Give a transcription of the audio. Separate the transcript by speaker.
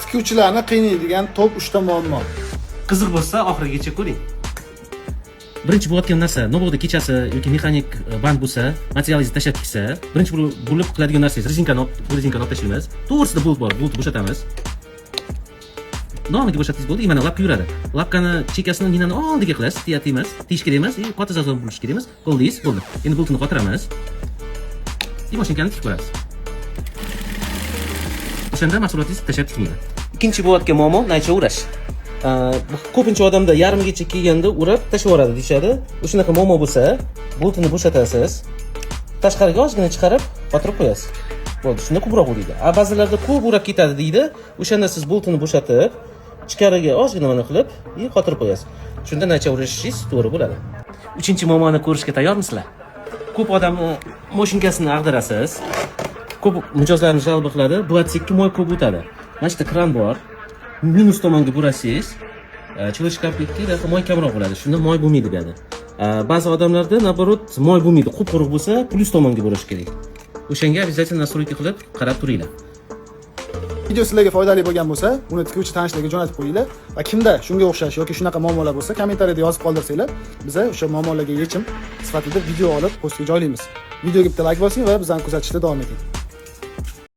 Speaker 1: tikuvchilarni qiynaydigan top 3 ta muammo.
Speaker 2: Qiziq bo'lsa, oxirigacha ko'ring.
Speaker 3: Birinchi bo'layotgan narsa, nobog'da kechasi yoki mexanik band bo'lsa, materialingizni tashlab ketsa, birinchi bo'lib qiladigan narsangiz rezinkani olib tashlaymiz. To'g'risida bolt bor, boltni bo'shatamiz. Nomiga bo'shatsangiz bo'ldi, mana lapka yuradi. Lapkani chekkasini minani oldiga qilasiz, tiyish kerak emas, qattiq zavzon bo'lishi kerak emas. Qo'ldingiz, bo'ldi. Endi boltni qotiramiz. Mashinkani tikib ko'ramiz. O'shanda mahsulotingiz tashlab ketmaydi. Ikkinchi bo'layotgan muammo naycha urash. Ko'pincha odamda yarimgacha kelganda urab tashlab yuboradi deyshadi. O'shanaqa muammo bo'lsa, boltini bo'shatasiz. Tashqariga ozgina chiqarib, qotirib qo'yasiz. Bo'ldi, shunda ko'proq uradi. Ba'zilarda ko'p urab ketadi deydi. O'shanda siz boltini bo'shatib, ichkariga ozgina mana qilib, qotirib qo'yasiz. Shunda naycha urishingiz to'g'ri bo'ladi. Uchinchi muammoni ko'rishga tayyormisizlar? Ko'p odamni mashinkasini ag'darasiz. Ko'p mijozlarni jalb qiladi. 22 moy ko'p o'tadi. Mana shu kran bor. Minus tomonga burasangiz, chiloshkaplikda moy kamroq bo'ladi. Shunda moy bo'lmaydi bu yerda. Ba'zi odamlarda naborot moy bo'lmaydi. Quruq bo'lsa, plus tomonga burash kerak. O'shanga обязательно настройка qilib qarab turinglar.
Speaker 1: Video sizlarga foydali bo'lgan bo'lsa, uni tikuvchi tanishlarga jo'natib qo'yinglar va kimda shunga o'xshash yoki shunaqa muammolar bo'lsa, kommentariyada yozib qoldirsanglar, biz o'sha muammolarga yechim sifatida video olib postga joylaymiz. Videoga bitta like bosing va bizani kuzatishda davom eting.